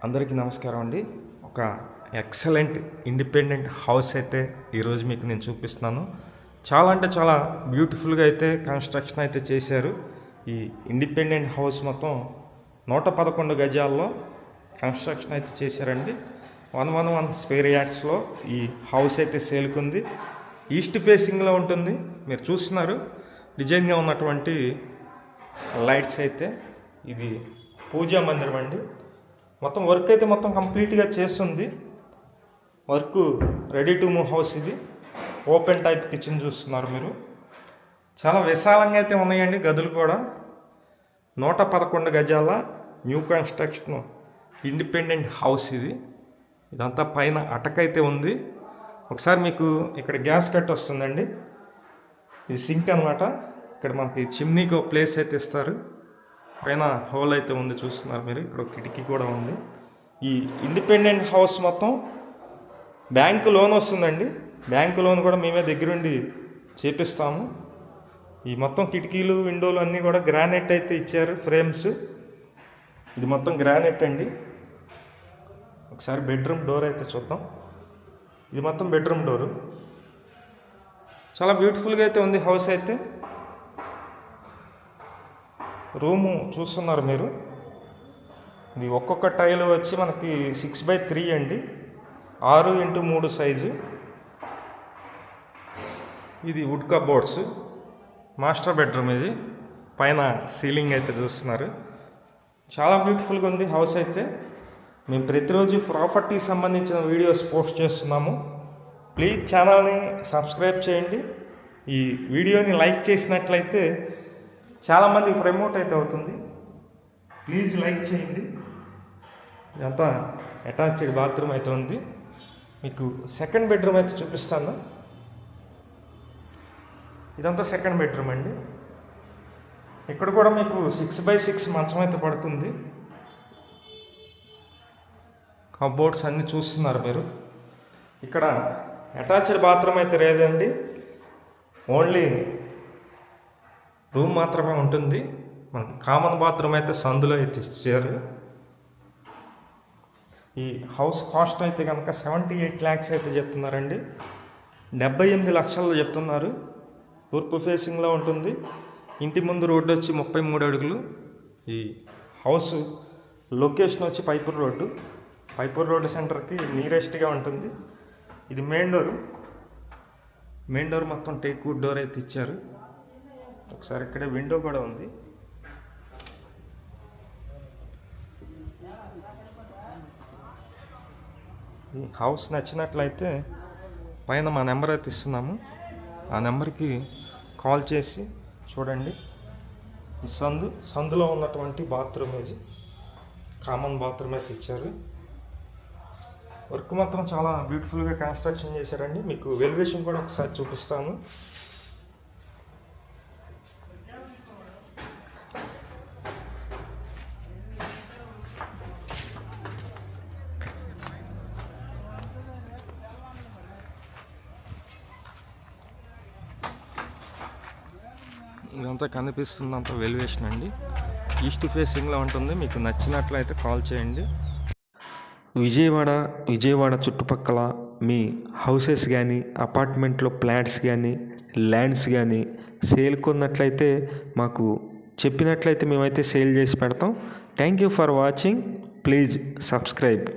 అందరికీ నమస్కారం అండి. ఒక ఎక్సలెంట్ ఇండిపెండెంట్ హౌస్ అయితే ఈరోజు మీకు నేను చూపిస్తున్నాను. చాలా అంటే చాలా బ్యూటిఫుల్గా అయితే కన్స్ట్రక్షన్ అయితే చేశారు. ఈ ఇండిపెండెంట్ హౌస్ మొత్తం 111 గజాల్లో కన్స్ట్రక్షన్ అయితే చేశారండి. 111 స్క్వేర్ యార్డ్స్లో ఈ హౌస్ అయితే సేల్కుంది. ఈస్ట్ ఫేసింగ్లో ఉంటుంది. మీరు చూస్తున్నారు డిజైన్గా ఉన్నటువంటి లైట్స్ అయితే. ఇది పూజా మందిరం అండి. మొత్తం వర్క్ అయితే మొత్తం కంప్లీట్గా చేస్తుంది. Work ready to move house. ఇది ఓపెన్ టైప్ కిచెన్ చూస్తున్నారు మీరు. చాలా విశాలంగా అయితే ఉన్నాయండి గదులు కూడా. 111 గజాల న్యూ కన్స్ట్రక్షన్ ఇండిపెండెంట్ హౌస్ ఇది. ఇదంతా పైన అటకైతే ఉంది. ఒకసారి మీకు ఇక్కడ గ్యాస్ కట్ వస్తుందండి. ఇది సింక్ అనమాట. ఇక్కడ మనకి చిమ్నీకి ఒక ప్లేస్ అయితే ఇస్తారు. పైన హోల్ అయితే ఉంది చూస్తున్నారు మీరు. ఇక్కడ ఒక కిటికీ కూడా ఉంది. ఈ ఇండిపెండెంట్ హౌస్ మొత్తం బ్యాంకు లోన్ వస్తుందండి. బ్యాంకు లోన్ కూడా మేమే దగ్గరుండి చేపిస్తాము. ఈ మొత్తం కిటికీలు విండోలు అన్నీ కూడా గ్రానైట్ అయితే ఇచ్చారు. ఫ్రేమ్స్ ఇది మొత్తం గ్రానైట్ అండి. ఒకసారి బెడ్రూమ్ డోర్ అయితే చూద్దాం. ఇది మొత్తం బెడ్రూమ్ డోరు. చాలా బ్యూటిఫుల్గా అయితే ఉంది హౌస్ అయితే. రూము చూస్తున్నారు మీరు. ఇది ఒక్కొక్క టైల్ వచ్చి మనకి 6x3 అండి. 6x3 size. ఇది వుడ్ కబోర్డ్స్. మాస్టర్ బెడ్రూమ్ ఇది. పైన సీలింగ్ అయితే చూస్తున్నారు. చాలా బ్యూటిఫుల్గా ఉంది హౌస్ అయితే. మేము ప్రతిరోజు ప్రాపర్టీకి సంబంధించిన వీడియోస్ పోస్ట్ చేస్తున్నాము. ప్లీజ్ ఛానల్ని సబ్స్క్రైబ్ చేయండి. ఈ వీడియోని లైక్ చేసినట్లయితే చాలామందికి ప్రమోట్ అయితే అవుతుంది. ప్లీజ్ లైక్ చేయండి. ఇదంతా అటాచ్డ్ బాత్రూమ్ అయితే ఉంది. మీకు సెకండ్ బెడ్రూమ్ అయితే చూపిస్తాను. ఇదంతా సెకండ్ బెడ్రూమ్ అండి. ఇక్కడ కూడా మీకు 6x6 మంచం అయితే పడుతుంది. కబోర్డ్స్ అన్నీ చూస్తున్నారు మీరు. ఇక్కడ అటాచ్డ్ బాత్రూమ్ అయితే లేదండి. ఓన్లీ రూమ్ మాత్రమే ఉంటుంది. మనకి కామన్ బాత్రూమ్ అయితే సందులో అయితే ఇచ్చారు. ఈ హౌస్ కాస్ట్ అయితే కనుక 78 lakhs అయితే చెప్తున్నారండి. 78 లక్షలు చెప్తున్నారు. తూర్పు ఫేసింగ్లో ఉంటుంది. ఇంటి ముందు రోడ్డు వచ్చి 33 అడుగులు. ఈ హౌస్ లొకేషన్ వచ్చి పైపూర్ రోడ్డు. పైపూర్ రోడ్డు సెంటర్కి నియరెస్ట్గా ఉంటుంది. ఇది మెయిన్ డోరు. మెయిన్ డోర్ మొత్తం టేక్ వుడ్ డోర్ అయితే ఇచ్చారు. ఒకసారి ఇక్కడే విండో కూడా ఉంది. ఈ హౌస్ నచ్చినట్లయితే పైన మా నెంబర్ అయితే ఇస్తున్నాము. ఆ నెంబర్కి కాల్ చేసి చూడండి. ఈ సందులో ఉన్నటువంటి బాత్రూమ్ ఇది. కామన్ బాత్రూమ్ అయితే ఇచ్చారు. వర్క్ మాత్రం చాలా బ్యూటిఫుల్గా కన్స్ట్రక్షన్ చేశారండి. మీకు ఎలివేషన్ కూడా ఒకసారి చూపిస్తాను. ఇదంతా కనిపిస్తుందంతా వెలివేషన్ అండి. ఈస్ట్ ఫేసింగ్లో ఉంటుంది. మీకు నచ్చినట్లయితే కాల్ చేయండి. విజయవాడ చుట్టుపక్కల మీ హౌసెస్ కానీ అపార్ట్మెంట్లో ఫ్లాట్స్ కానీ ల్యాండ్స్ కానీ సేల్ కొన్నట్లయితే మాకు చెప్పినట్లయితే మేమైతే సేల్ చేసి పెడతాం. Thank you for watching. Please subscribe.